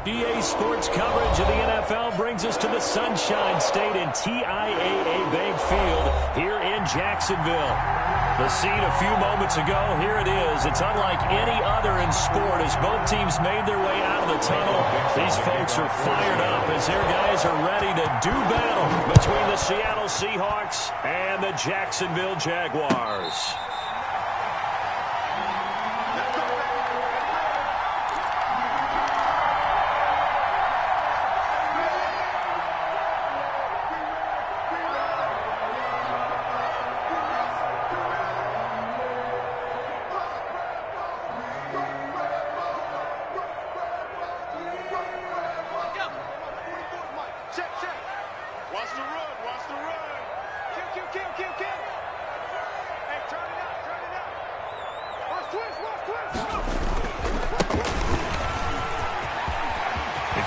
EA Sports coverage of the NFL brings us to the Sunshine State and TIAA Bank Field here in Jacksonville. The scene a few moments ago, here it is. It's unlike any other in sport as both teams made their way out of the tunnel. These folks are fired up as their guys are ready to do battle between the Seattle Seahawks and the Jacksonville Jaguars.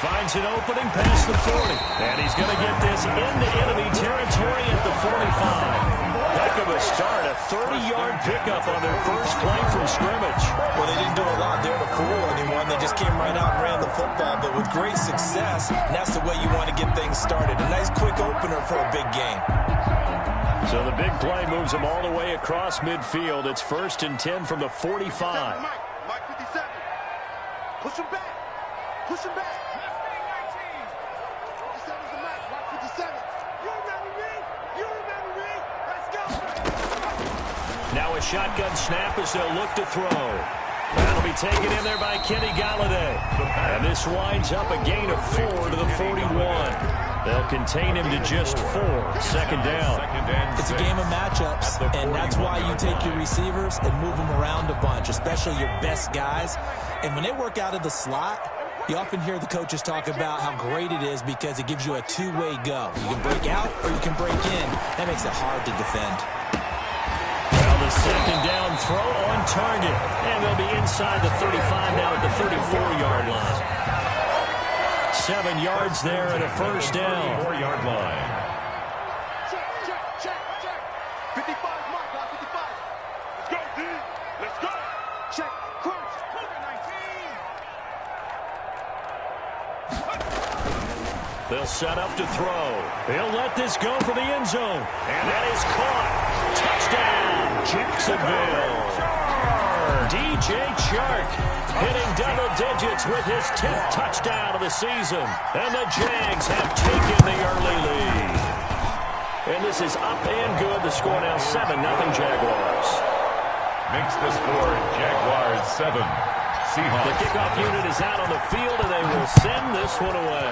Finds an opening past the 40, and he's going to get this into enemy territory at the 45. Heck of a start, a 30-yard pickup on their first play from scrimmage. Well, they didn't do a lot there to fool anyone. They just came right out and ran the football, but with great success, and that's the way you want to get things started. A nice quick opener for a big game. So the big play moves them all the way across midfield. It's 1st and 10 from the 45. Mike 57. Push him back. Push him back. Now a shotgun snap as they'll look to throw. That'll be taken in there by Kenny Galladay. And this winds up a gain of 4 to the 41. They'll contain him to just 4. 2nd down. It's a game of matchups, and that's why you take your receivers and move them around a bunch, especially your best guys. And when they work out of the slot, you often hear the coaches talk about how great it is because it gives you a two-way go. You can break out or you can break in. That makes it hard to defend. Well, the 2nd down throw on target. And they'll be inside the 35 now at the 34-yard line. 7 yards there and a 1st down. 4-yard line. Check. 55, Mike, 55. Let's go, D. Let's go. Check, crunch. 19. They'll set up to throw. They'll let this go for the end zone. And that is caught. Touchdown, Jacksonville. DJ Chark hitting double digits with his 10th touchdown of the season. And the Jags have taken the early lead. And this is up and good. The score now 7-0 Jaguars. Makes the score Jaguars 7. Seahawks. The kickoff unit is out on the field, and they will send this one away.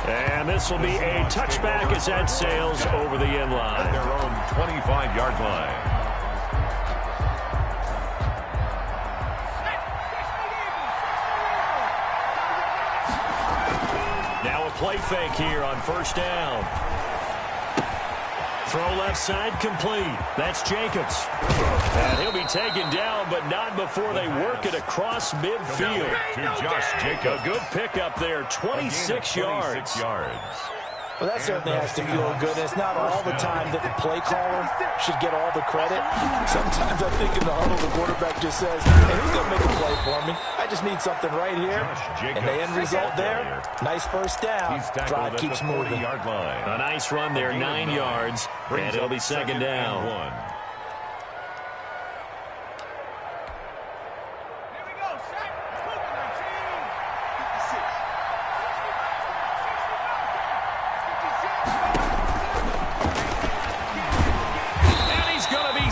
And this will be a touchback as that sails over the end line. At their own 25-yard line. Now a play fake here on 1st down. Throw left side complete. That's Jacobs. And he'll be taken down, but not before they work it across midfield. To Josh Jacobs. A good pickup there, 26 yards. Well, that certainly has to feel good. It's not all the time that the play caller should get all the credit. Sometimes I think in the huddle, the quarterback just says, hey, who's going to make a play for me? I just need something right here. And the end result there, nice 1st down. Drive keeps moving. A nice run there, 9 yards. And it'll be 2nd down.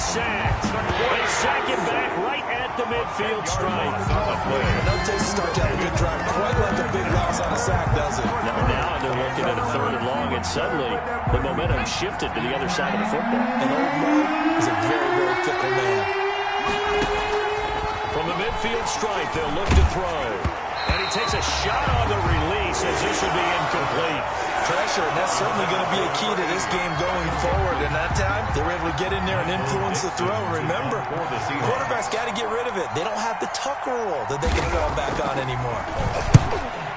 Sacked. They sack him back right at the midfield stripe. No taste to start out a good drive. Quite like a big loss on a sack, does it? Now they're looking at a 3rd and long, and suddenly the momentum shifted to the other side of the football. And Old Mo is a very, very fickle man. From the midfield stripe, they'll look to throw. And he takes a shot on the release as this should be incomplete. Pressure, and that's certainly going to be a key to this game going forward. And that time, they were able to get in there and influence the throw. Remember, quarterback's got to get rid of it. They don't have the tucker roll that they can fall back on anymore.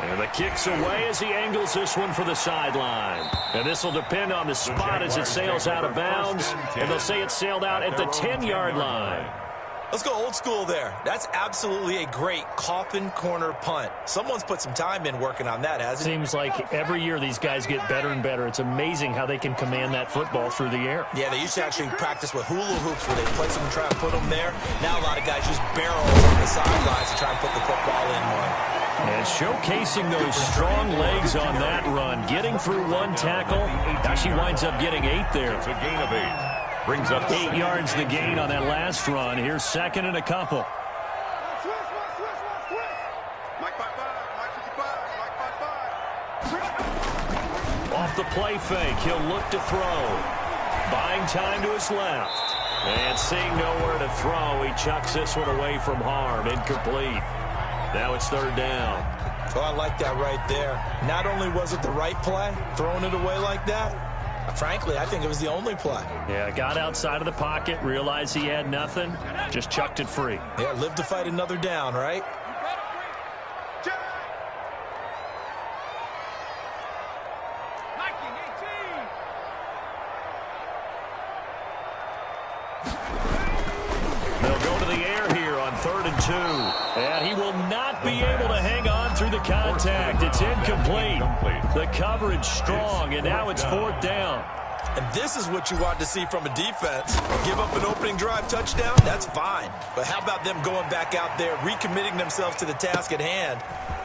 And the kick's away as he angles this one for the sideline. And this will depend on the spot as it sails out of bounds. And they'll say it sailed out at the 10-yard line. Let's go old school there. That's absolutely a great coffin corner punt. Someone's put some time in working on that, hasn't it? Seems like every year these guys get better and better. It's amazing how they can command that football through the air. Yeah, they used to actually practice with hula hoops where they place them and try and put them there. Now a lot of guys use barrels on the sidelines to try and put the football in one. And showcasing those strong legs on that run, getting through one tackle. Now she winds up getting 8 there. It's a gain of 8. Brings up 8 yards the gain on that last run. Here's second and a couple. Mike 5-5, Mike 55, Mike 5-5. Off the play fake, he'll look to throw. Buying time to his left. And seeing nowhere to throw, he chucks this one away from harm. Incomplete. Now it's third down. Oh, I like that right there. Not only was it the right play, throwing it away like that, frankly, I think it was the only play. Yeah, got outside of the pocket, realized he had nothing, just chucked it free. Yeah, live to fight another down, right? They'll go to the air here on 3rd and 2. And he will not be able to hang on through the contact. It's incomplete. The coverage strong, and now it's 4th down. And this is what you want to see from a defense. Give up an opening drive touchdown, that's fine. But how about them going back out there, recommitting themselves to the task at hand,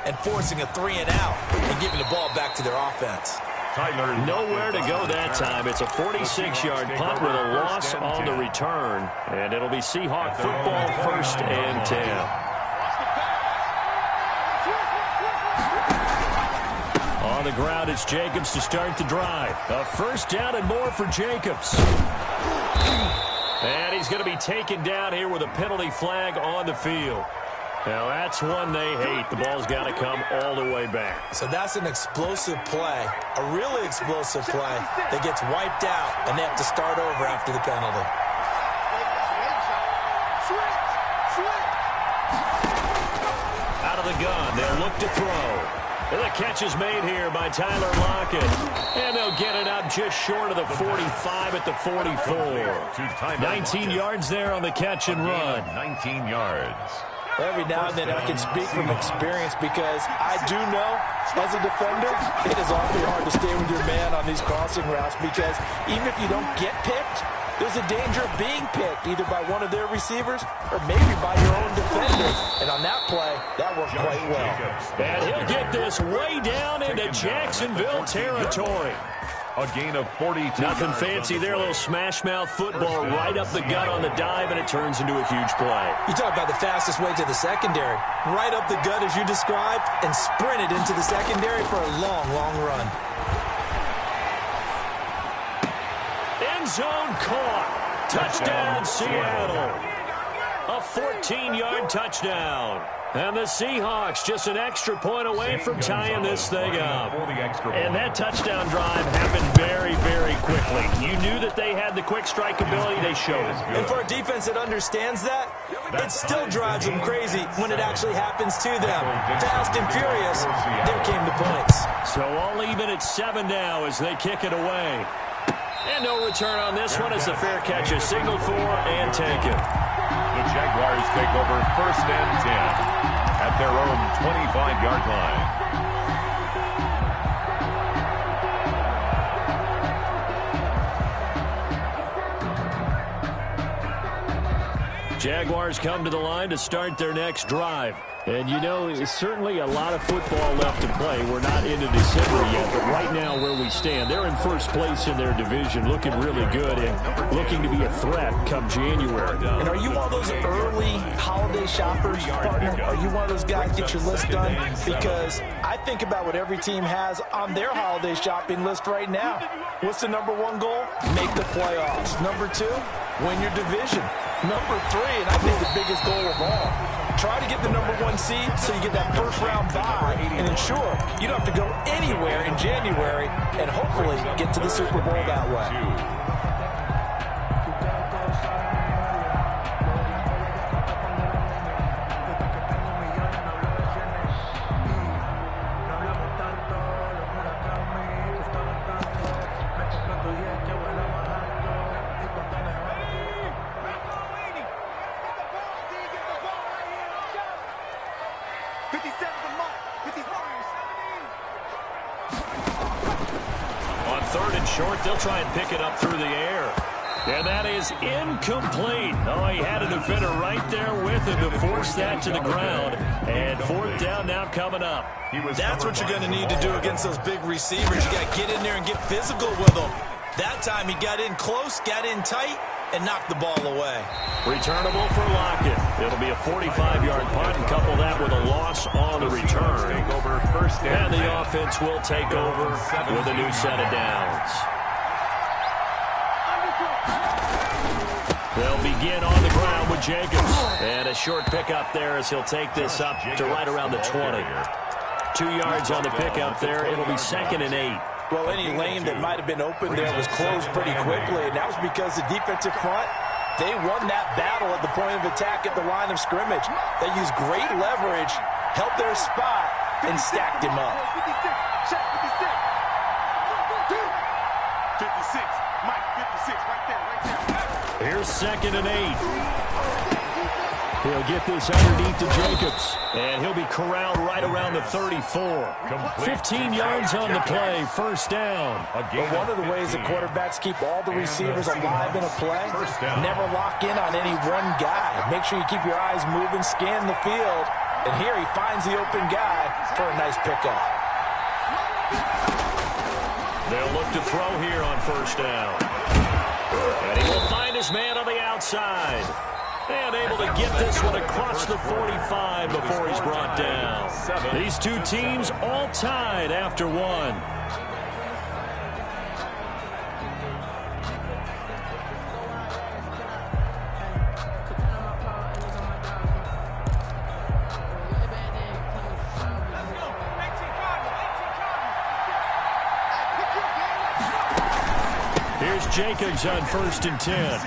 and forcing a 3-and-out and giving the ball back to their offense. Nowhere to go that time. It's a 46-yard punt with a loss on the return. And it'll be Seahawk football, 1st and 10. On the ground, it's Jacobs to start the drive. A 1st down and more for Jacobs. And he's going to be taken down here with a penalty flag on the field. Now, that's one they hate. The ball's got to come all the way back. So that's an explosive play, a really explosive play that gets wiped out, and they have to start over after the penalty. Out of the gun, they'll look to throw. And the catch is made here by Tyler Lockett. And they'll get it up just short of the 45 at the 44. 19 yards there on the catch and run. 19 yards. Every now and then I can speak from experience because I do know, as a defender, it is awfully hard to stay with your man on these crossing routes because even if you don't get picked, there's a danger of being picked either by one of their receivers or maybe by your own defender. And on that play, that worked quite well. And he'll get this way down into Jacksonville territory. A gain of 42. Nothing fancy there, a little smash-mouth football right up the gut on the dive, and it turns into a huge play. You talk about the fastest way to the secondary. Right up the gut as you described and sprinted into the secondary for a long, long run. End zone caught. Touchdown, Seattle. A 14-yard touchdown. And the Seahawks just an extra point away from tying this thing up. And that touchdown drive happened very, very quickly. You knew that they had the quick strike ability. They showed it. And for a defense that understands that, it still drives them crazy when it actually happens to them. Fast and furious, there came the points. So all even at 7 now as they kick it away. And no return on this one as the fair catch is signaled for and taken. The Jaguars take over 1st and 10 at their own 25-yard line. Jaguars come to the line to start their next drive. And, you know, it's certainly a lot of football left to play. We're not into December yet, but right now where we stand, they're in first place in their division, looking really good and looking to be a threat come January. And are you one of those early holiday shoppers, partner? Are you one of those guys get your list done? Because I think about what every team has on their holiday shopping list right now. What's the number 1 goal? Make the playoffs. Number 2, win your division. Number 3, and I think the biggest goal of all, try to get the number 1 seed so you get that first-round bye and ensure you don't have to go anywhere in January and hopefully get to the Super Bowl that way. On 3rd and short, they'll try and pick it up through the air. And that is incomplete. Oh, he had a defender right there with him to force that to the ground. And 4th down now coming up. That's what you're going to need to do against those big receivers. You got to get in there and get physical with them. That time he got in close, got in tight, and knocked the ball away. Returnable for Lockett. It'll be a 45-yard punt, and couple that with a loss on the return. And the offense will take over with a new set of downs. They'll begin on the ground with Jacobs. And a short pickup there as he'll take this up to right around the 20. 2 yards on the pickup there. It'll be 2nd and 8. Well, any lane that might have been open there was closed pretty quickly, and that was because the defensive front, they won that battle at the point of attack at the line of scrimmage. They used great leverage, held their spot, and stacked him up. 56, Mike, 56, right there. Here's 2nd and 8. He'll get this underneath to Jacobs, and he'll be corralled right around the 34. 15 yards on the play, 1st down. But one of the ways the quarterbacks keep all the receivers alive in a play, never lock in on any one guy. Make sure you keep your eyes moving, scan the field, and here he finds the open guy for a nice pickup. They'll look to throw here on 1st down. And he will find his man on the outside. And able to get this one across the 45 before he's brought down. These two teams all tied after one. Here's Jacobs on 1st and 10.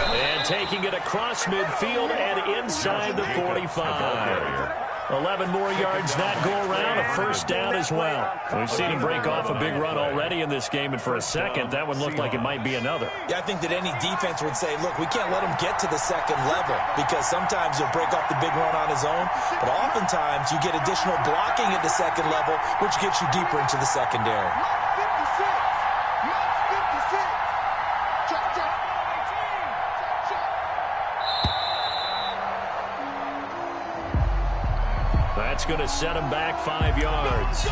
And taking it across midfield and inside the 45. 11 more yards that go around, a 1st down as well. We've seen him break off a big run already in this game, and for a second, that one looked like it might be another. Yeah, I think that any defense would say, look, we can't let him get to the 2nd level, because sometimes he'll break off the big run on his own, but oftentimes you get additional blocking at the 2nd level, which gets you deeper into the secondary. That's going to set him back 5 yards.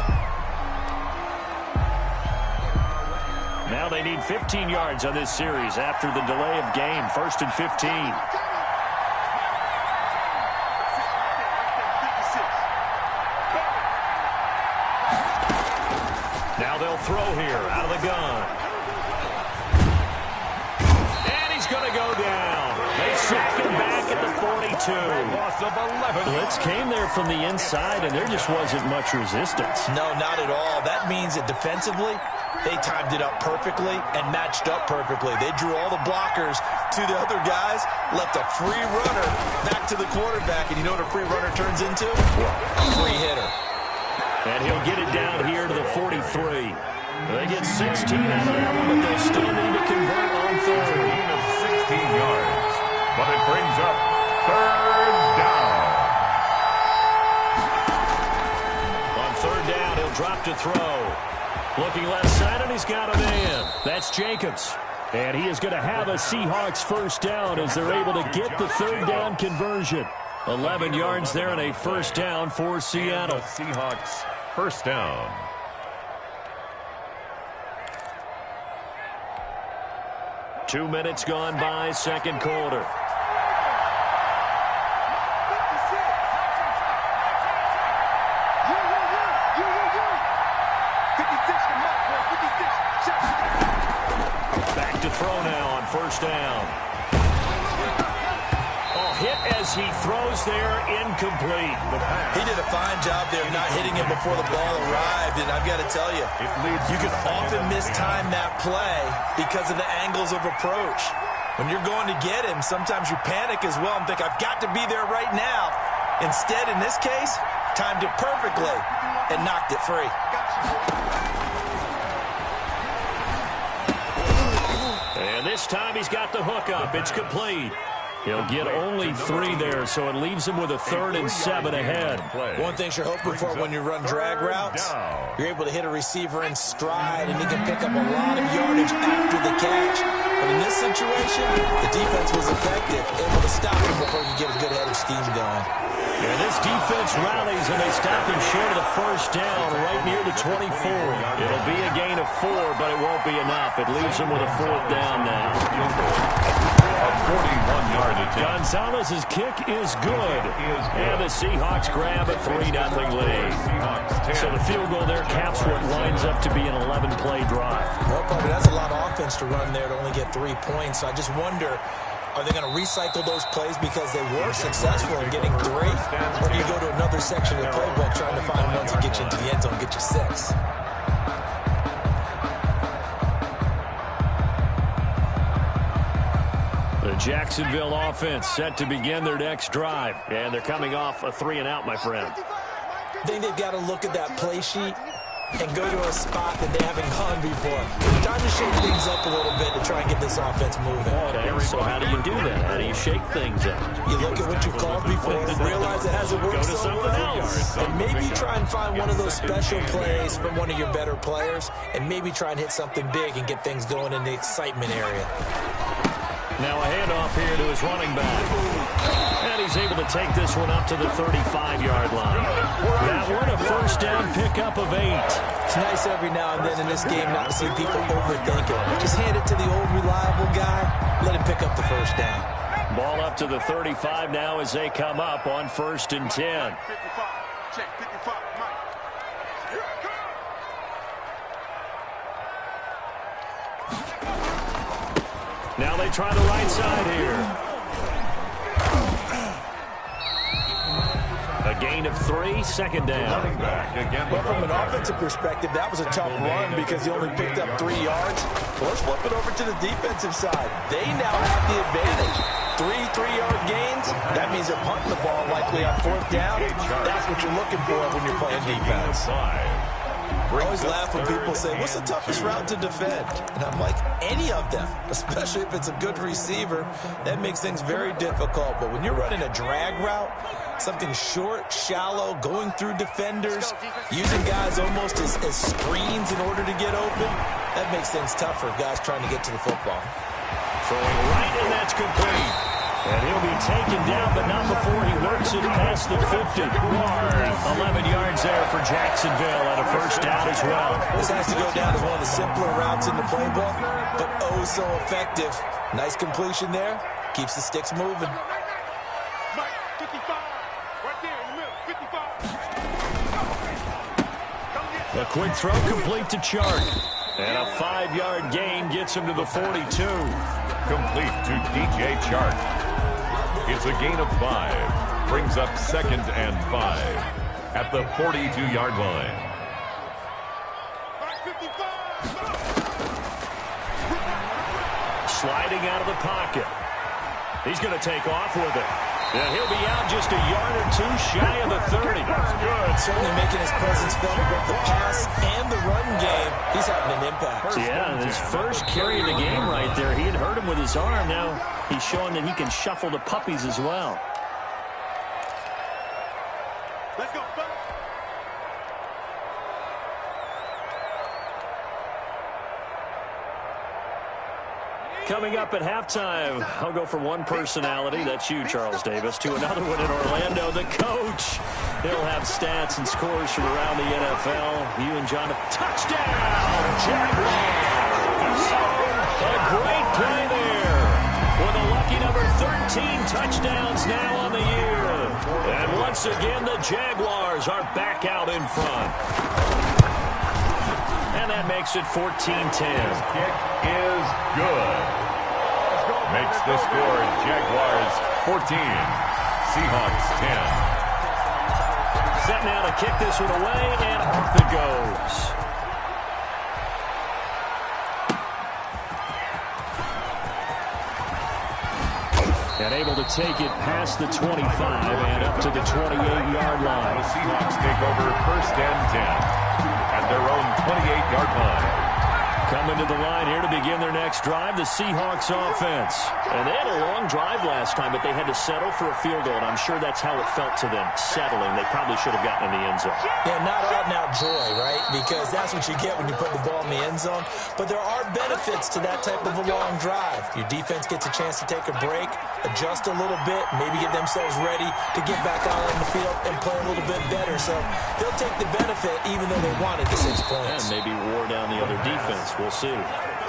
Now they need 15 yards on this series after the delay of game. 1st and 15. Now they'll throw here out of the gun. And he's going to go down. They sack him back at the 42. Loss of 11. Blitz came there from the inside, and there just wasn't much resistance. No, not at all. That means that defensively, they timed it up perfectly and matched up perfectly. They drew all the blockers to the other guys, left a free runner back to the quarterback, and you know what a free runner turns into? A free hitter. And he'll get it down here to the 43. They get 16 out of that one, but they'll still need to convert on 3rd. Of 16 yards, but it brings up 3rd down. On 3rd down, he'll drop to throw. Looking left side, and he's got a man. That's Jacobs. And he is going to have a Seahawks 1st down as they're able to get the 3rd down conversion. 11 yards there and a 1st down for Seattle. Seahawks 1st down. Two minutes gone by, 2nd quarter. Back to throw now on 1st down. Oh, hit as he throws there, incomplete. He did a fine job there of not hitting him before the ball arrived, and I've got to tell you, you can often mistime that play because of the angles of approach. When you're going to get him, sometimes you panic as well and think, I've got to be there right now. Instead, in this case, timed it perfectly and knocked it free. And this time he's got the hook up. It's complete. He'll get only 3 there, so it leaves him with a 3rd and 7 ahead. One thing you're hoping for when you run drag routes, You're able to hit a receiver in stride, and he can pick up a lot of yardage after the catch. But in this situation, the defense was effective, able to stop him before he could get a good head of steam going. And this defense rallies, and they stop him short of the first down right near the 24. It'll be a gain of 4, but it won't be enough. It leaves him with a 4th down now. A 41-yard attempt. Gonzalez's kick is good. And the Seahawks grab a 3-0 lead. So the field goal there caps what winds up to be an 11-play drive. Well, probably that's a lot of offense to run there to only get 3 points. So I just wonder, are they going to recycle those plays because they were successful in getting 3? Or do you go to another section of the playbook trying to find ones that get you into the end zone, get you 6? The Jacksonville offense set to begin their next drive. And they're coming off a 3-and-out, my friend. I think they've got to look at that play sheet and go to a spot that they haven't gone before. Time to shake things up a little bit to try and get this offense moving. Okay, so how do you do that? How do you shake things up? You look at what you've called before and realize it hasn't worked Go to something else. And maybe try and find one of those special plays from one of your better players, and maybe try and hit something big and get things going in the excitement area. Now a handoff here to his running back. And he's able to take this one up to the 35-yard line. That one, a first down pickup of 8. It's nice every now and then in this game not to see people overthink it. Just hand it to the old reliable guy. Let him pick up the first down. Ball up to the 35 now as they come up on 1st and 10. 55. Check 55. Mike. Here it comes. Now they try the right side here. A gain of 3, 2nd down. Well, from an offensive perspective, that was a tough run because he only picked up 3 yards. Well, let's flip it over to the defensive side. They now have the advantage. 3 3-yard gains. That means they're punting the ball likely on 4th down. That's what you're looking for when you're playing defense. I always laugh when people say, what's the toughest route to defend? And I'm like, any of them, especially if it's a good receiver. That makes things very difficult. But when you're running a drag route, something short, shallow, going through defenders, using guys almost as screens in order to get open, that makes things tough for guys trying to get to the football. Throwing right, and that's complete. And he'll be taken down, but not before he works it past the 50. 11 yards there for Jacksonville and a first down as well. This has to go down as one of the simpler routes in the playbook, but oh so effective. Nice completion there. Keeps the sticks moving. Mike, 55. Right there in the middle. 55. A quick throw complete to Chark. And a 5-yard gain gets him to the 42. Complete to DJ Chark. It's a gain of 5. Brings up 2nd and 5 at the 42-yard line. Mike, 55. Sliding out of the pocket. He's going to take off with it. And he'll be out just a yard or 2 shy of the 30. That's good. Certainly making his presence felt in both the pass and the run game. He's having an impact. Yeah, and his first carry of the game right there. He had hurt him with his arm. Now he's showing that he can shuffle the puppies as well. Let's go, fellas. Coming up at halftime, I'll go from one personality, that's you, Charles Davis, to another one in Orlando, the coach. He'll have stats and scores from around the NFL. You and John, touchdown, Jaguars! A great play there with a lucky number 13 touchdowns now on the year. And once again, the Jaguars are back out in front. And that makes it 14-10. Kick is good. Makes the score Jaguars 14, Seahawks 10. Set now to kick this one away, and off it goes. And able to take it past the 25 and up to the 28-yard line. The Seahawks take over 1st and 10 at their own 28-yard line. Coming to the line here to begin their next drive, the Seahawks offense. And they had a long drive last time, but they had to settle for a field goal, and I'm sure that's how it felt to them, settling. They probably should have gotten in the end zone. Yeah, not out-and-out joy, right? because that's what you get when you put the ball in the end zone. But there are benefits to that type of a long drive. Your defense gets a chance to take a break, adjust a little bit, maybe get themselves ready to get back out on the field and play a little bit better. So they'll take the benefit even though they wanted the 6 points. And maybe wore down the other defense. We'll see.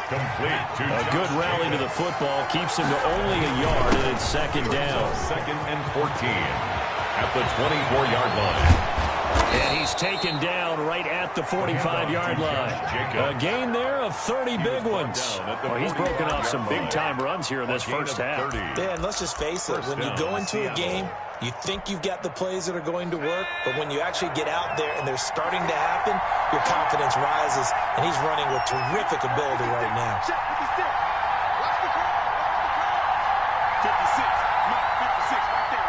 Complete to a good rally to the football keeps him to only a yard, and it's second down. Second and 14 at the 24-yard line. And he's taken down right at the 45-yard line. A gain there of 30 big ones. Well, he's broken off some big-time runs here in this first half. Dan, let's just face it. When you go into a game, you think you've got the plays that are going to work, but when you actually get out there and they're starting to happen, your confidence rises, and he's running with terrific ability right now. 56. Watch the crowd. 56. Mark 56. Right there.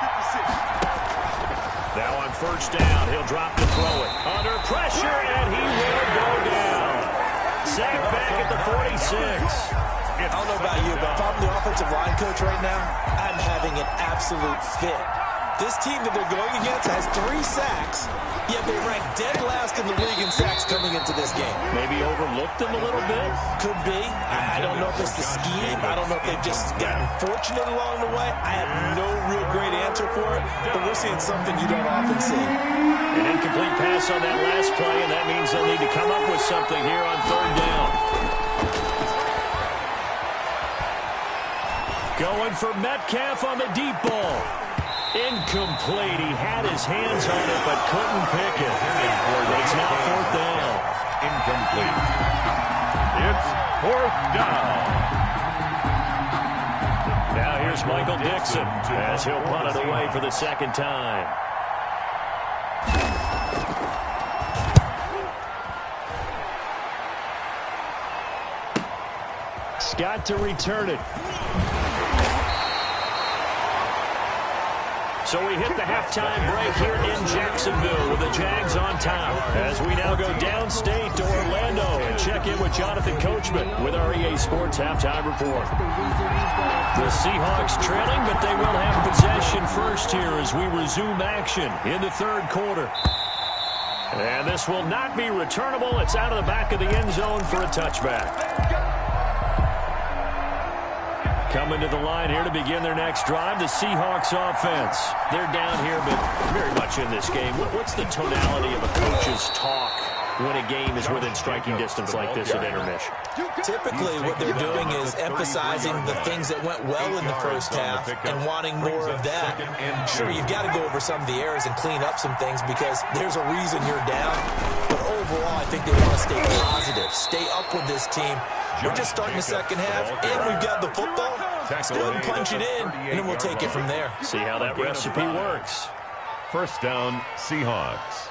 56. Now on first down, he'll drop to throw it. Under pressure, and he will go down. Sacked back at the 46. I don't know about you, but if I'm the offensive line coach right now, I'm having an absolute fit. This team that they're going against has 3 sacks, yet they rank dead last in the league in sacks coming into this game. Maybe overlooked them a little bit? Could be. I don't know if it's the scheme. I don't know if they've just gotten fortunate along the way. I have no real great answer for it, but we're seeing something you don't often see. An incomplete pass on that last play, and that means they'll need to come up with something here on third down. Going for Metcalf on the deep ball. Incomplete. He had his hands on it, but couldn't pick it. It's now fourth down. Incomplete. It's fourth down. Now here's Michael Dixon as he'll punt it away for the second time. Scott to return it. So we hit the halftime break here in Jacksonville with the Jags on top. As we now go downstate to Orlando and check in with Jonathan Coachman with our EA Sports Halftime Report. The Seahawks trailing, but they will have possession first here as we resume action in the third quarter. And this will not be returnable. It's out of the back of the end zone for a touchback. Coming to the line here to begin their next drive, the Seahawks offense. They're down here, but very much in this game. What's the tonality of a coach's talk when a game is within striking distance like this at intermission? Typically, what they're doing is emphasizing the things that went well in the first half and wanting more of that. Sure, you've got to go over some of the errors and clean up some things because there's a reason you're down. But overall, I think they want to stay positive, stay up with this team. We're just starting the second half, and we've got the football. Let's go ahead and punch it in, and then we'll take it from there. See how that recipe works. First down, Seahawks.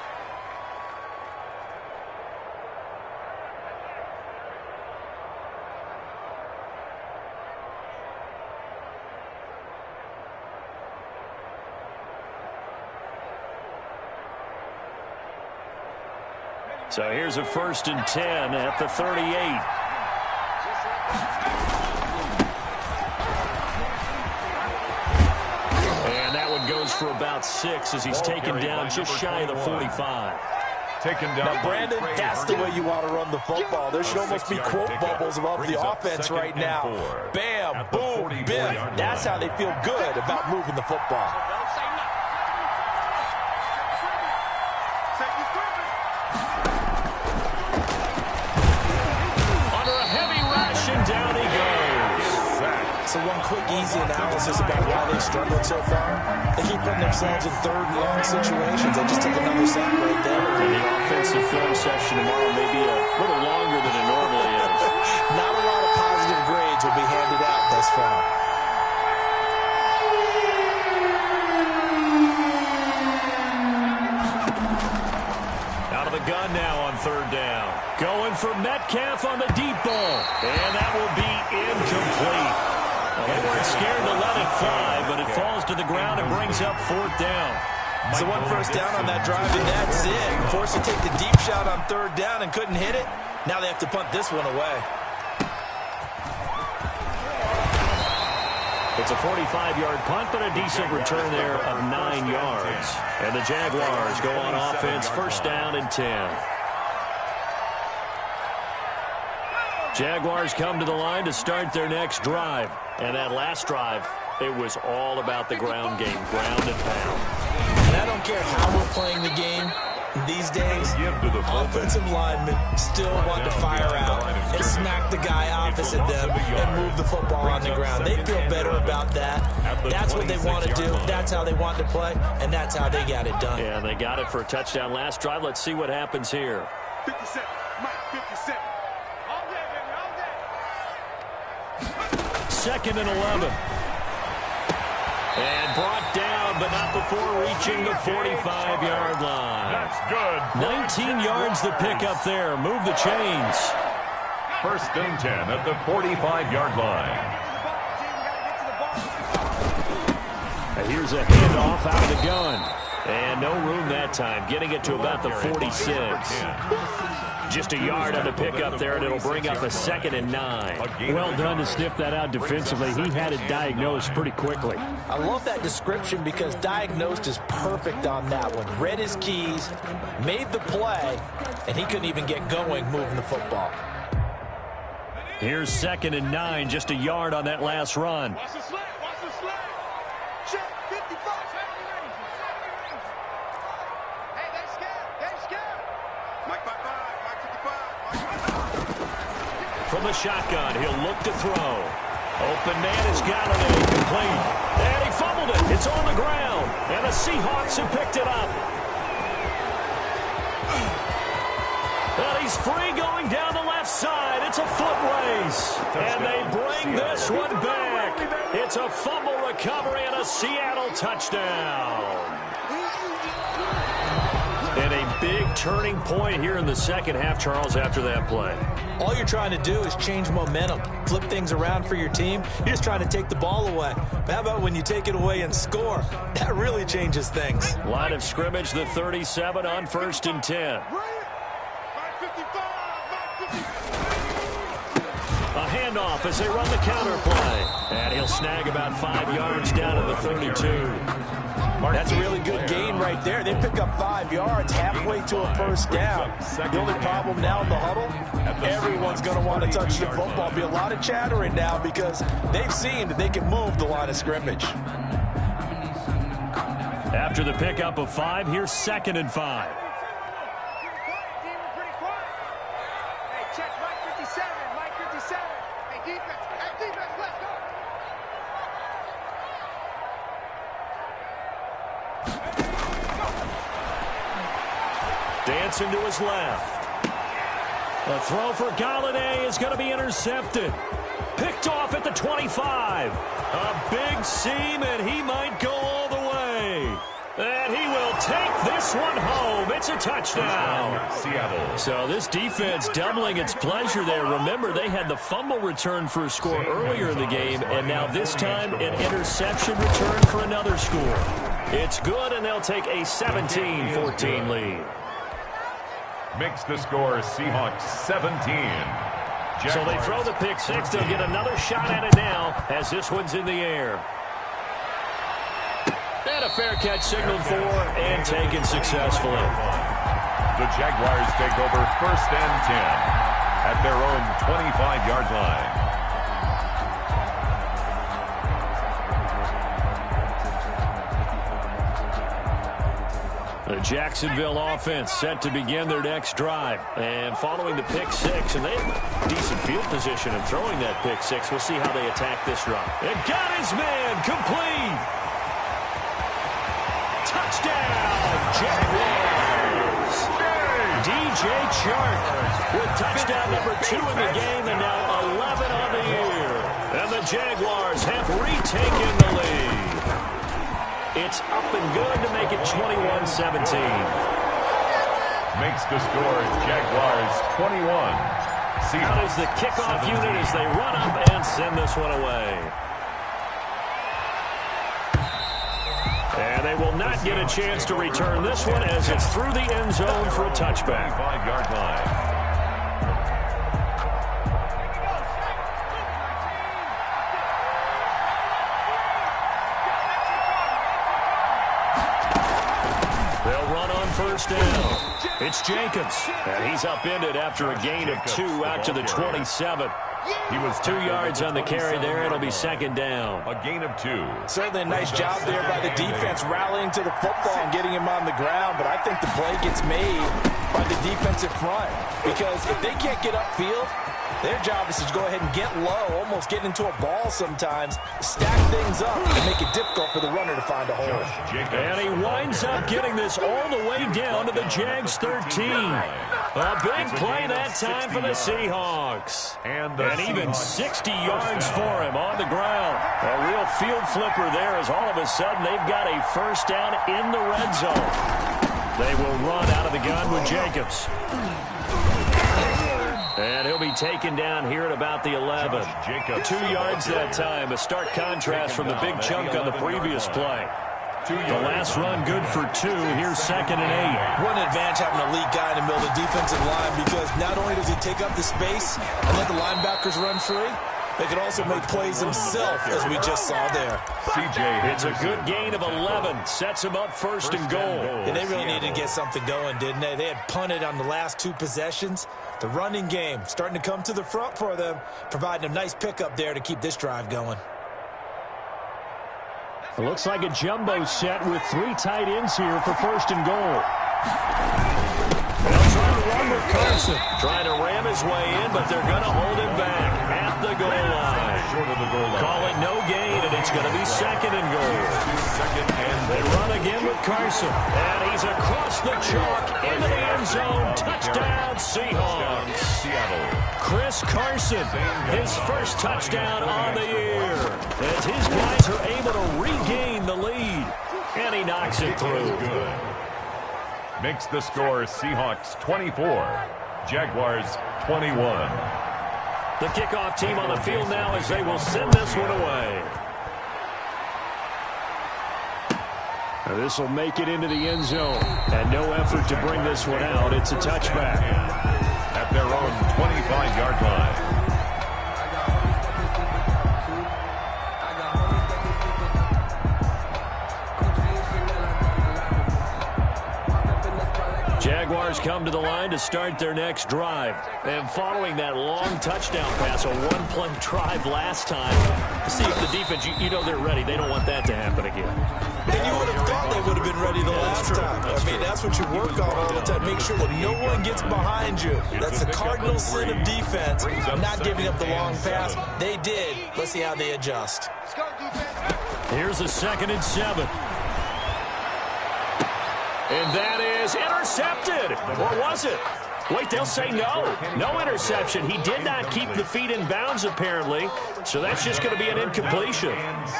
So here's a 1st and 10 at the 38. Goes for about 6 as he's taken down just shy of the 45. Taken down. Now, Brandon, that's the way you want to run the football. There should almost be quote bubbles above the offense right now. Bam, boom, biff. That's how they feel good about moving the football. Under a heavy rush, and down he goes. So one quick, easy analysis about why they've struggled so far. They keep putting themselves in third and long situations. They just took another sack right there. And the offensive film session tomorrow may be a little longer than it normally is. Not a lot of positive grades will be handed out thus far. Out of the gun now on third down. Going for Metcalf on the deep ball. And that will be incomplete. They weren't scared to let it fly, but it falls to the ground and brings up fourth down. So one first down on that drive, and that's it. Forced to take the deep shot on third down and couldn't hit it. Now they have to punt this one away. It's a 45-yard punt, but a decent return there of 9 yards. And the Jaguars go on offense, first down and 10. Jaguars come to the line to start their next drive. And that last drive, it was all about the ground game, ground and pound. And I don't care how we're playing the game. These days, offensive linemen still want to fire out and smack the guy opposite them and move the football on the ground. They feel better about that. That's what they want to do. That's how they want to play, and that's how they got it done. Yeah, they got it for a touchdown last drive. Let's see what happens here. 57, Mike, 57. All day, baby, all day. 2nd and 11. And brought down, but not before reaching the 45-yard line. That's good. 19 yards the pickup there. Move the chains. 1st and 10 at the 45-yard line. And here's a handoff out of the gun. And no room that time. Getting it to about the 46. Just a yard on the pickup there, and it'll bring up a 2nd and 9. Well done to sniff that out defensively. He had it diagnosed pretty quickly. I love that description because diagnosed is perfect on that one. Read his keys, made the play, and he couldn't even get going moving the football. Here's 2nd and 9, just a yard on that last run. Watch the slant, watch the slant. Check, 55. Hey, they scared. Mike, 55, Mike, 55. From the shotgun, he'll look to throw. Open man has got it, and incomplete. And he fumbled it. It's on the ground. And the Seahawks have picked it up. And he's free going down the left side. It's a foot race. And they bring this one back. It's a fumble recovery and a Seattle touchdown. And a big turning point here in the second half, Charles, after that play. All you're trying to do is change momentum, flip things around for your team. You're just trying to take the ball away. But how about when you take it away and score? That really changes things. Line of scrimmage, the 37 on 1st and 10. A handoff as they run the counter play. And he'll snag about 5 yards down to the 32. That's a really good gain right there. They pick up 5 yards halfway to a 1st down. The only problem now in the huddle, everyone's going to want to touch the football. Be a lot of chattering now because they've seen that they can move the line of scrimmage. After the pickup of 5, here's 2nd and 5. Dancing to his left. The throw for Galladay is going to be intercepted. Picked off at the 25. A big seam, and he might go all the way. And he will take this one home. It's a touchdown. Seattle. So this defense doubling its pleasure there. Remember, they had the fumble return for a score earlier in the game, and now this time an interception return for another score. It's good, and they'll take a 17-14 lead. Makes the score Seahawks 17. Jaguars. So they throw the pick 6. They'll get another shot at it now as this one's in the air. And a fair catch signaled for and taken successfully. The Jaguars take over 1st and 10 at their own 25-yard line. The Jacksonville offense set to begin their next drive. And following the pick 6, and they have decent field position in throwing that pick 6. We'll see how they attack this drive. And got his man complete. Touchdown, Jaguars. DJ Chark with touchdown number 2 in the game and now 11 on the year. And the Jaguars have retaken the lead. It's up and good to make it 21-17. Makes the score Jaguars 21. Out is the kickoff unit as they run up and send this one away. And they will not get a chance to return this one as it's through the end zone for a touchback. 5-yard line. They'll run on 1st down. It's Jacobs, and he's upended after a gain of 2 out to the 27. He was 2 yards on the carry there. It'll be second down. A gain of 2. Certainly a nice job there by the defense rallying to the football and getting him on the ground, but I think the play gets made by the defensive front because if they can't get upfield, their job is to go ahead and get low, almost get into a ball sometimes, stack things up, and make it difficult for the runner to find a hole. And he winds up getting this all the way down to the Jags 13. A big play that time for the Seahawks. And even 60 yards for him on the ground. A real field flipper there as all of a sudden they've got a first down in the red zone. They will run out of the gun with Jacobs. And he'll be taken down here at about the 11. 2 yards that time. A stark contrast from the big chunk on the previous play. The last run good for 2. Here's 2nd and 8. What an advantage having an elite guy in the middle of the defensive line because not only does he take up the space and let the linebackers run free, they can also make plays himself, as we just saw there. It's a good gain of 11. Sets him up first and goal. And they really needed to get something going, didn't they? They had punted on the last 2 possessions. The running game starting to come to the front for them, providing a nice pickup there to keep this drive going. It looks like a jumbo set with 3 tight ends here for first and goal. They'll try to run with Carson. Trying to ram his way in, but they're going to hold him back at the goal line. Call it no gain, and it's going to be 2nd and goal. They run again with Carson. And he's across the chalk into the end zone. Touchdown, Seahawks. Chris Carson, his first touchdown on the year. As his guys are able to regain the lead. And he knocks it through. Makes the score Seahawks 24, Jaguars 21. The kickoff team on the field now as they will send this one away. This will make it into the end zone. And no effort to bring this one out. It's a touchback. At their own 25-yard line. Jaguars come to the line to start their next drive. And following that long touchdown pass, a one-play drive last time, see if the defense, you know they're ready. They don't want that to happen again. And you would have thought they would have been ready the last time. I mean, that's what you work on all the time. Make sure that no one gets behind you. That's the cardinal sin of defense, not giving up the long pass. They did. Let's see how they adjust. Here's a 2nd and 7. And that is intercepted. Or was it? Wait, they'll say no. No interception. He did not keep the feet in bounds, apparently. So that's just going to be an incompletion.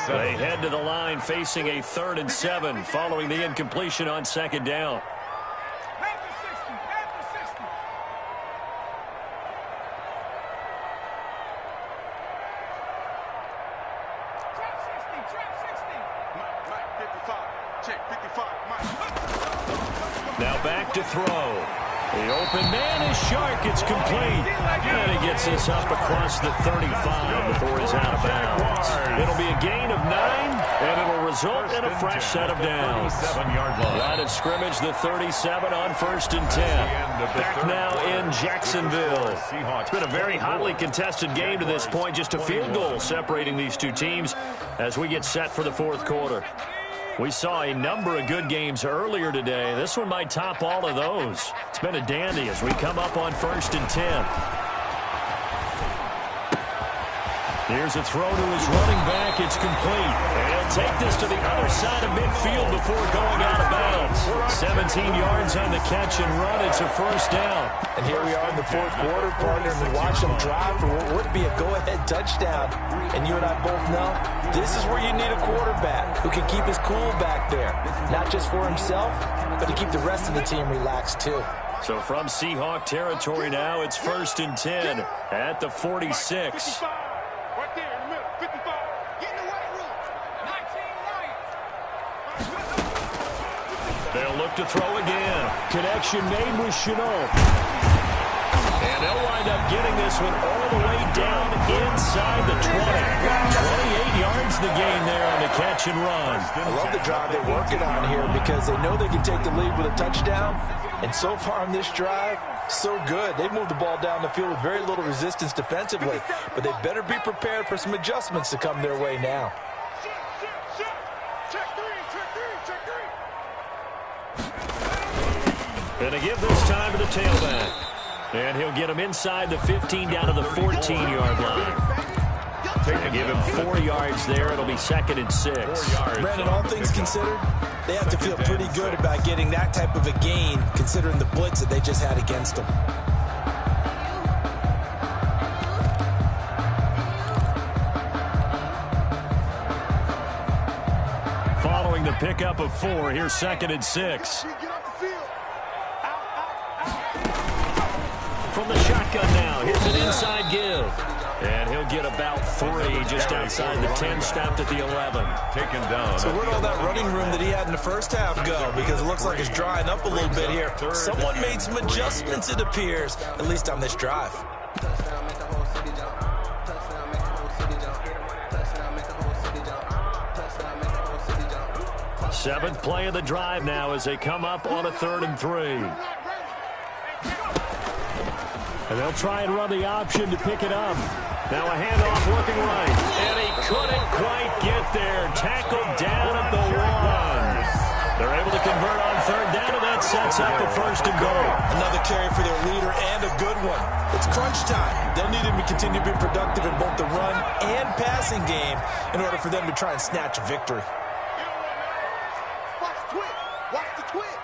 They head to the line facing a 3rd and 7 following the incompletion on 2nd down. Now back to throw. The open man is Shark. It's complete. And he gets this up across the 35 before he's out of bounds. It'll be a gain of 9, and it'll result in a fresh set of downs. Line of scrimmage, the 37 on 1st and 10. Back now in Jacksonville. It's been a very hotly contested game to this point. Just a field goal separating these two teams as we get set for the 4th quarter. We saw a number of good games earlier today. This one might top all of those. It's been a dandy as we come up on 1st and 10. Here's a throw to his running back. It's complete. And he'll take this to the other side of midfield before going out of bounds. 17 yards on the catch and run. It's a first down. And here we are in the 4th quarter, partner, and we watch them drive for what would be a go-ahead touchdown. And you and I both know this is where you need a quarterback who can keep his cool back there. Not just for himself, but to keep the rest of the team relaxed too. So from Seahawk territory now, it's 1st and 10 at the 46. Right there in the middle, 55. Get in the right room. 19 Lions. They'll look to throw again. Connection made with Chenault. And they'll wind up getting this one all the way down inside the 20. 28 yards the gain there on the catch and run. I love the drive they're working on here because they know they can take the lead with a touchdown. And so far on this drive, so good. They've moved the ball down the field with very little resistance defensively. But they better be prepared for some adjustments to come their way now. And they give this time to the tailback. And he'll get him inside the 15 down to the 14-yard line. They give him 4 yards there. It'll be 2nd and 6. Brandon, all things considered, they have to feel pretty good about getting that type of a gain considering the blitz that they just had against them. Following the pickup of 4, here's 2nd and 6. From the shotgun now, here's an inside give. And he'll get about 3 just outside the 10, stopped at the 11. Taken down. So where'd all that running room that he had in the first half go? Because it looks like it's drying up a little bit here. Someone made some adjustments, it appears, at least on this drive. Seventh play of the drive now as they come up on a 3rd and 3. And they'll try and run the option to pick it up. Now a handoff looking right. And he couldn't quite get there. Tackled down at the 1. They're able to convert on 3rd down, and that sets up a 1st and goal. Another carry for their leader and a good one. It's crunch time. They'll need him to continue to be productive in both the run and passing game in order for them to try and snatch a victory. Watch the twitch. Watch the twitch.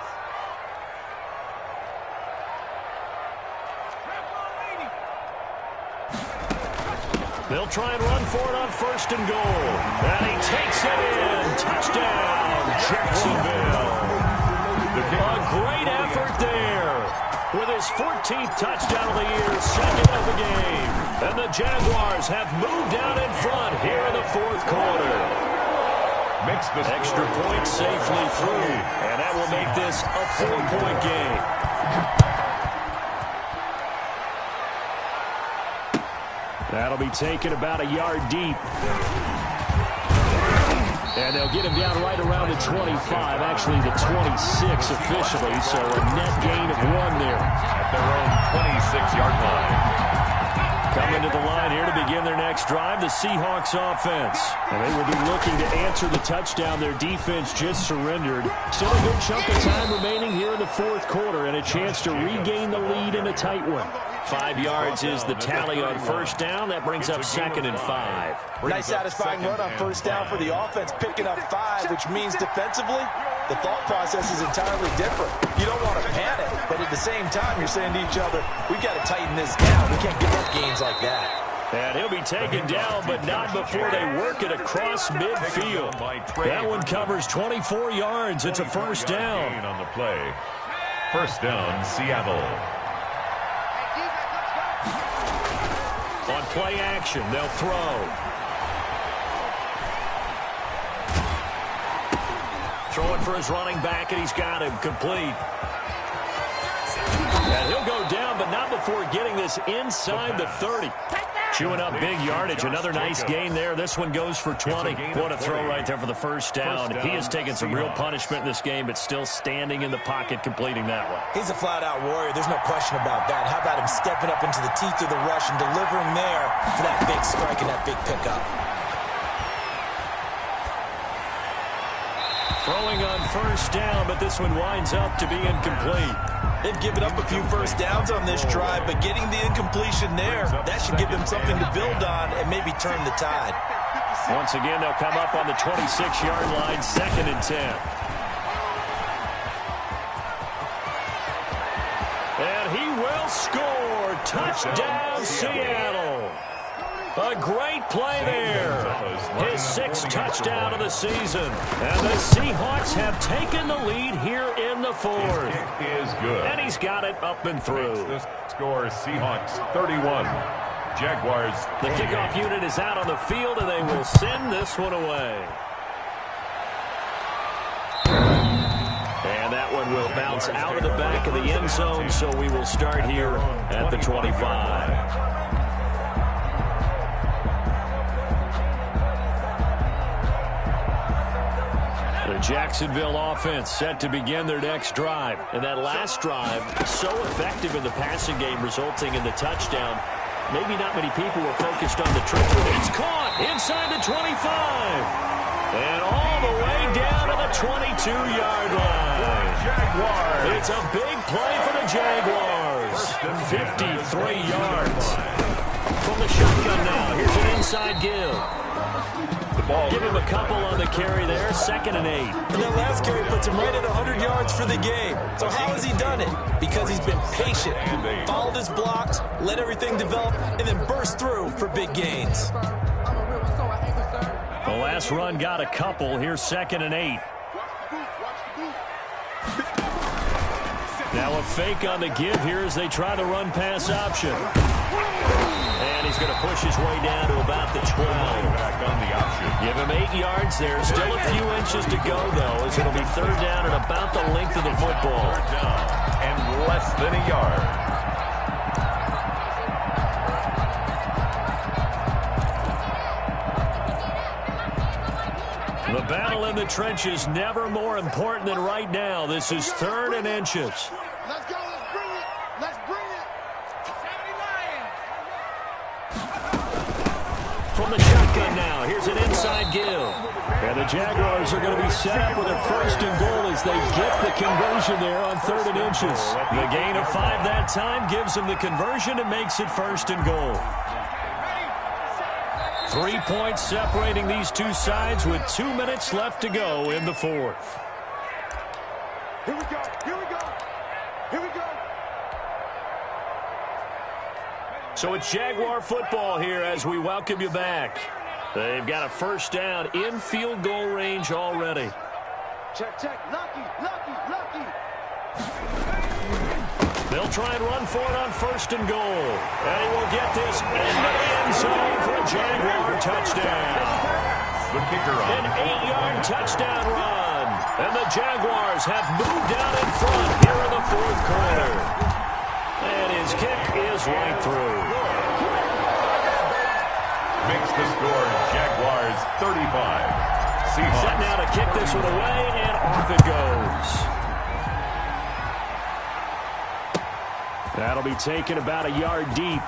They'll try and run for it on 1st and goal. And he takes it in. Touchdown, Jacksonville. A great effort there. With his 14th touchdown of the year, 2nd of the game. And the Jaguars have moved out in front here in the 4th quarter. Makes the extra point safely through. And that will make this a 4-point game. That'll be taken about a yard deep. And they'll get him down right around the 25, actually the 26 officially, so a net gain of 1 there. At their own 26-yard line. Coming to the line here to begin their next drive, the Seahawks offense. And they will be looking to answer the touchdown their defense just surrendered. Still a good chunk of time remaining here in the 4th quarter and a chance to regain the lead in a tight one. 5 yards is the tally on 1st down. That brings up 2nd and 5. Nice satisfying run on 1st down for the offense, picking up 5, which means defensively, the thought process is entirely different. You don't want to panic, but at the same time, you're saying to each other, we've got to tighten this down. We can't give up gains like that. And he'll be taken down, but not before they work it across midfield. That one covers 24 yards. It's a 1st down. On the play. 1st down, Seattle. On play action, they'll throw. Throwing for his running back, and he's got him complete. And he'll go down, but not before getting this inside the 30. Chewing up big yardage. Another nice gain there. This one goes for 20. What a throw right there for the 1st down. He has taken some real punishment in this game, but still standing in the pocket completing that one. He's a flat-out warrior. There's no question about that. How about him stepping up into the teeth of the rush and delivering there for that big strike and that big pickup. Throwing on 1st down, but this one winds up to be incomplete. They've given up a few 1st downs on this drive, but getting the incompletion there, that should give them something to build on and maybe turn the tide. Once again, they'll come up on the 26-yard line, 2nd and 10. And he will score. Touchdown, Seattle. A great play there. His 6th touchdown of the season. And the Seahawks have taken the lead here in the 4th. It is good. And he's got it up and through. The score is Seahawks 31. Jaguars. The kickoff unit is out on the field, and they will send this one away. And And that one will bounce out of the back of the end zone, so we will start here at the 25. The Jacksonville offense set to begin their next drive. And that last drive, so effective in the passing game, resulting in the touchdown. Maybe not many people were focused on the triple. It's caught inside the 25. And all the way down to the 22-yard line. Jaguars. It's a big play for the Jaguars. 53 yards. From the shotgun now. Here's an inside give. Give him a couple on the carry there. 2nd and 8. And that last carry puts him right at 100 yards for the game. So how has he done it? Because he's been patient, followed his blocks, let everything develop, and then burst through for big gains. The last run got a couple. Here's 2nd and 8. Now a fake on the give here as they try the run-pass option. And he's going to push his way down to about the 12. Back on the option. Give him 8 yards there. Still a few inches to go, though, as it'll be 3rd down and about the length of the football. 3rd down and less than a yard. The battle in the trenches never more important than right now. This is 3rd and inches. Let's go. Let's bring it. Let's bring it. 79. From the shotgun now, here's an inside give. And the Jaguars are going to be set up with a 1st and goal as they get the conversion there on 3rd and inches. The gain of 5 that time gives them the conversion and makes it 1st and goal. 3 points separating these two sides with 2 minutes left to go in the 4th. Here we go. Here we go. Here we go. So it's Jaguar football here as we welcome you back. They've got a 1st down in field goal range already. Check, check. Lucky, lucky, lucky. They'll try and run for it on 1st and goal. And he will get this into the end zone for a Jaguar touchdown. The kicker on. An 8-yard touchdown run. And the Jaguars have moved out in front here in the 4th quarter. And his kick is right through. Makes the score Jaguars 35. Seahawks. Set now to kick this one away, and off it goes. That'll be taken about a yard deep.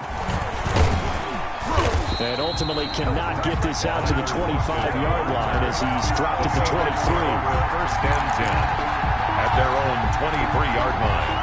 And ultimately cannot get this out to the 25-yard line as he's dropped at the 23. 1st and 10 at their own 23-yard line.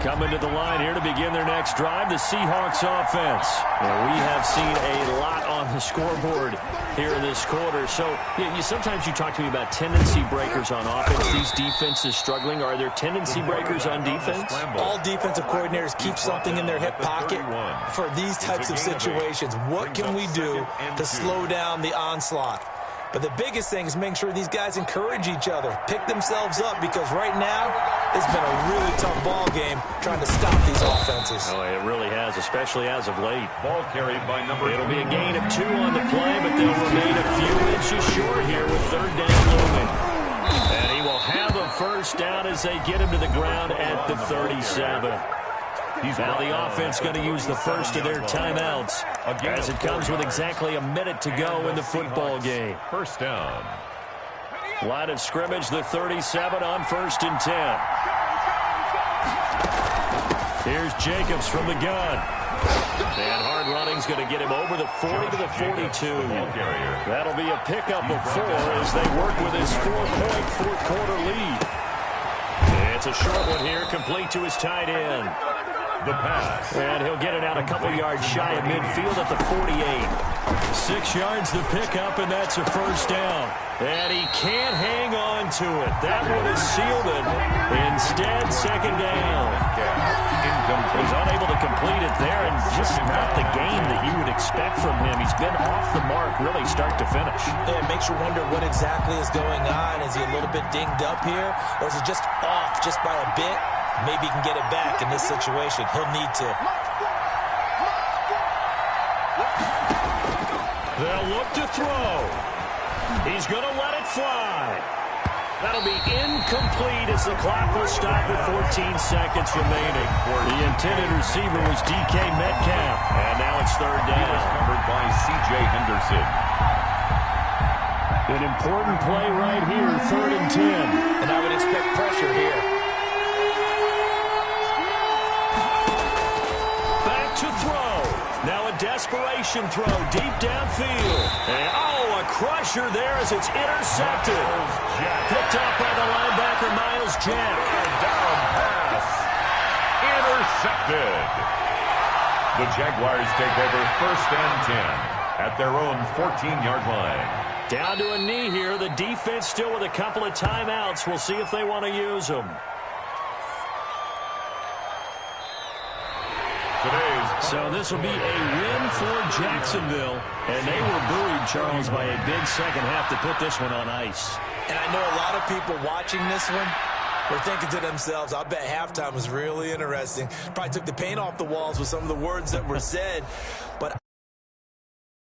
Coming to the line here to begin their next drive, the Seahawks offense. And we have seen a lot on the scoreboard here in this quarter. So sometimes you talk to me about tendency breakers on offense. These defenses struggling. Are there tendency breakers on defense? All defensive coordinators keep something in their hip pocket for these types of situations. What can we do to slow down the onslaught? But the biggest thing is making sure these guys encourage each other, pick themselves up, because right now it's been a really tough ball game trying to stop these offenses. Oh, it really has, especially as of late. Ball carried by number 2. It'll be a gain of 2 on the play, but they'll remain a few inches short here with 3rd down looming. And he will have a 1st down as they get him to the ground at the 37. Now the offense going to use the 1st of their timeouts as it comes with exactly a minute to go in the football game. 1st down. Line of scrimmage, the 37 on 1st and 10. Here's Jacobs from the gun. And hard running's going to get him over the 40 to the 42. That'll be a pickup of 4 as they work with his 4-point 4th quarter lead. It's a short one here, complete to his tight end. The pass. And he'll get it out a couple yards shy of midfield at the 48. 6 yards the pickup, and that's a 1st down. And he can't hang on to it. That one is sealed it. Instead, 2nd down. He's unable to complete it there, and just not the game that you would expect from him. He's been off the mark really start to finish. Yeah, it makes you wonder what exactly is going on. Is he a little bit dinged up here, or is he just off just by a bit? Maybe he can get it back in this situation. He'll need to. They'll look to throw. He's going to let it fly. That'll be incomplete as the clock will stop with 14 seconds remaining. The intended receiver was DK Metcalf, and now it's third down. He was covered by C.J. Henderson. An important play right here, 3rd and 10. And I would expect pressure here. Back to throw. Now a desperation throw deep downfield. And, a crusher there as it's intercepted. Picked up by the linebacker, Miles Jack. Down pass. Intercepted. The Jaguars take over 1st and 10 at their own 14-yard line. Down to a knee here. The defense still with a couple of timeouts. We'll see if they want to use them. So this will be a win for Jacksonville. And they were buoyed, Charles, by a big second half to put this one on ice. And I know a lot of people watching this one were thinking to themselves, I bet halftime was really interesting. Probably took the paint off the walls with some of the words that were said. But